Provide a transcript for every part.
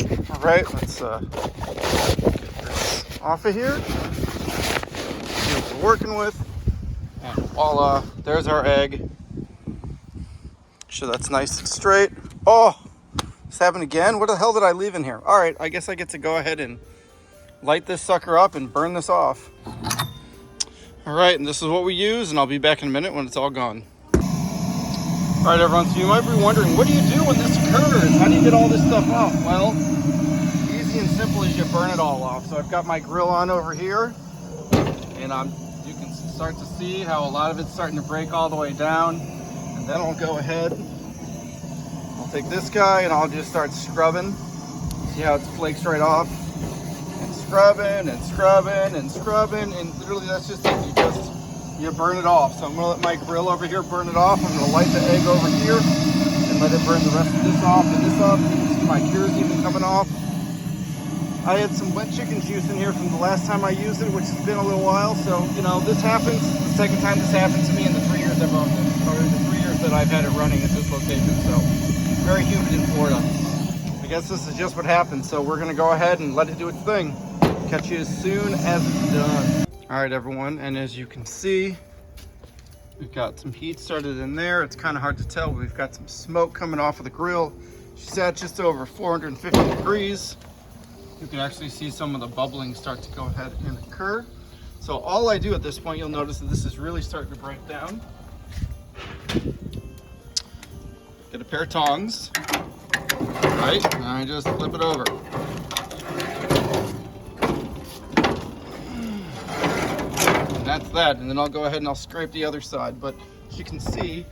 All right, let's get this off of here. See what we're working with. And voila, there's our egg. Sure that's nice and straight. Oh, this happened again? What the hell did I leave in here? All right, I guess I get to go ahead and light this sucker up and burn this off. All right, and this is what we use, and I'll be back in a minute when it's all gone. All right, everyone, so you might be wondering, what do you do when this occurs? How do you get all this stuff off? Well, easy and simple is you burn it all off. So I've got my grill on over here, and you can start to see how a lot of it's starting to break all the way down. And then I'll go ahead, I'll take this guy and I'll just start scrubbing. See how it flakes right off? And scrubbing and scrubbing and scrubbing, and literally that's just it. You burn it off. So I'm gonna let my grill over here burn it off. I'm gonna light the egg over here and let it burn the rest of this off and this up. You can see my cure's even coming off. I had some wet chicken juice in here from the last time I used it, which has been a little while. So, you know, this happens. The second time this happened to me in the 3 years I've owned it, or the 3 years that I've had it running at this location. So, very humid in Florida. I guess this is just what happens. So we're gonna go ahead and let it do its thing. Catch you as soon as it's done. All right, everyone, and as you can see, we've got some heat started in there. It's kind of hard to tell, but we've got some smoke coming off of the grill. She's at just over 450 degrees. You can actually see some of the bubbling start to go ahead and occur. So all I do at this point, you'll notice that this is really starting to break down. Get a pair of tongs, right, and I just flip it over. That's that, and then I'll go ahead and I'll scrape the other side. But as you can see,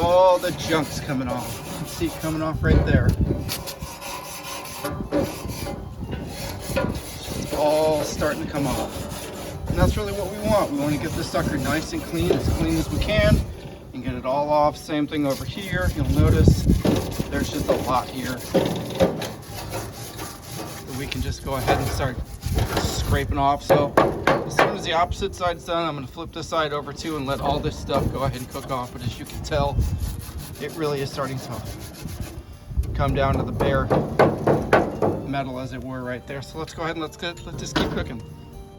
all the junk's coming off. You can see it coming off right there. It's all starting to come off. And that's really what we want. We want to get this sucker nice and clean as we can, and get it all off. Same thing over here. You'll notice there's just a lot here. We can just go ahead and start scraping off. So as soon as the opposite side's done, I'm going to flip this side over too and let all this stuff go ahead and cook off. But as you can tell, it really is starting to come down to the bare metal, as it were, right there. So let's go ahead and let's just keep cooking.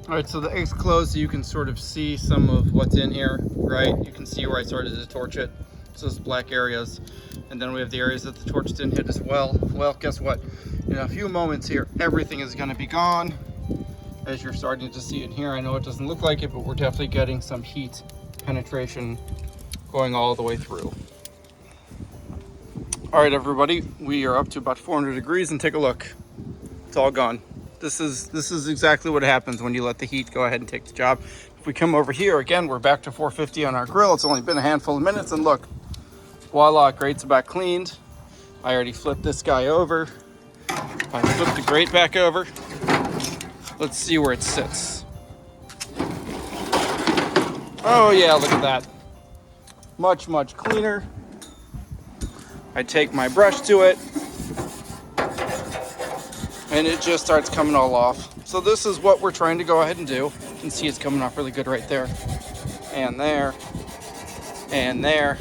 All right, so the egg's closed, so you can sort of see some of what's in here, right? You can see where I started to torch it. So those black areas, and then we have the areas that the torch didn't hit as well. Well, guess what? In a few moments here, everything is going to be gone, as you're starting to see in here. I know it doesn't look like it, but we're definitely getting some heat penetration going all the way through. All right, everybody, we are up to about 400 degrees, and take a look. It's all gone. This is exactly what happens when you let the heat go ahead and take the job. If we come over here again, we're back to 450 on our grill. It's only been a handful of minutes, and look, voila, grate's about cleaned. I already flipped this guy over. I flipped the grate back over. Let's see where it sits. Oh yeah, look at that. Much, much cleaner. I take my brush to it, and it just starts coming all off. So this is what we're trying to go ahead and do. You can see it's coming off really good right there. And there. And there.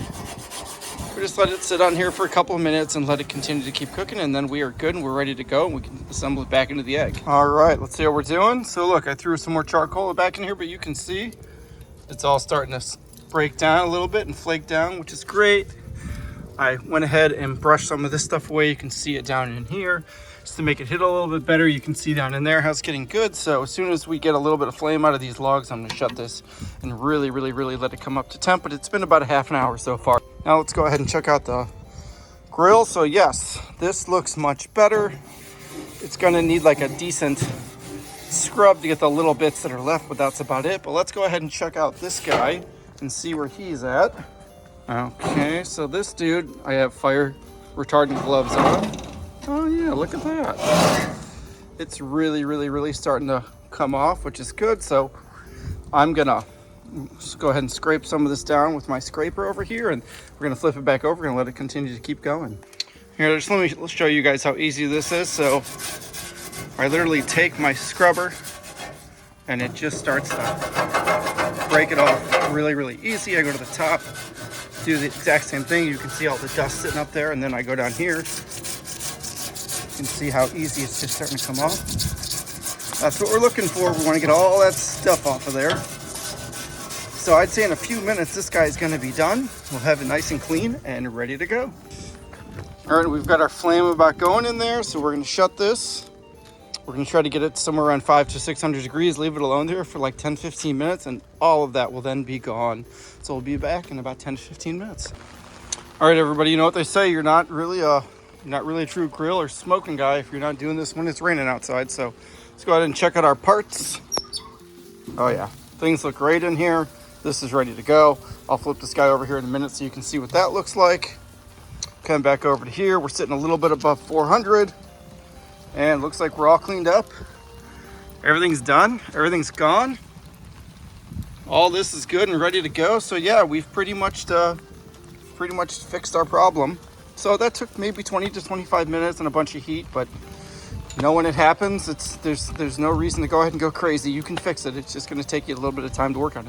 We just let it sit on here for a couple of minutes and let it continue to keep cooking, and then we are good and we're ready to go, and we can assemble it back into the egg. All right, let's see what we're doing. So look, I threw some more charcoal back in here, but you can see it's all starting to break down a little bit and flake down, which is great. I went ahead and brushed some of this stuff away. You can see it down in here. Just to make it hit a little bit better, you can see down in there how it's getting good. So as soon as we get a little bit of flame out of these logs, I'm gonna shut this and really let it come up to temp. But it's been about a half an hour so far. Now let's go ahead and check out the grill. So yes, this looks much better. It's gonna need like a decent scrub to get the little bits that are left, but that's about it. But let's go ahead and check out this guy and see where he's at. Okay, so this dude, I have fire retardant gloves on. Oh yeah, look at that. It's really starting to come off, which is good. So I'm gonna just go ahead and scrape some of this down with my scraper over here, and we're gonna flip it back over and let it continue to keep going. Here, just let me show you guys how easy this is. So I literally take my scrubber and it just starts to break it off really easy. I go to the top, do the exact same thing. You can see all the dust sitting up there, and then I go down here. You can see how easy it's just starting to come off. That's what we're looking for. We want to get all that stuff off of there. So I'd say in a few minutes, this guy is going to be done. We'll have it nice and clean and ready to go. All right, we've got our flame about going in there, so we're going to shut this. We're going to try to get it somewhere around 500 to 600 degrees, leave it alone there for like 10-15 minutes, and all of that will then be gone. So we'll be back in about 10 to 15 minutes. All right, everybody, you know what they say, you're not really a true grill or smoking guy if you're not doing this when it's raining outside. So let's go ahead and check out our parts. Oh yeah, things look great in here. This is ready to go. I'll flip this guy over here in a minute so you can see what that looks like. Come back over to here. We're sitting a little bit above 400, and looks like we're all cleaned up. Everything's done. Everything's gone. All this is good and ready to go. So yeah, we've pretty much fixed our problem. So that took maybe 20 to 25 minutes and a bunch of heat, but you know, when it happens, there's no reason to go ahead and go crazy. You can fix it. It's just going to take you a little bit of time to work on it.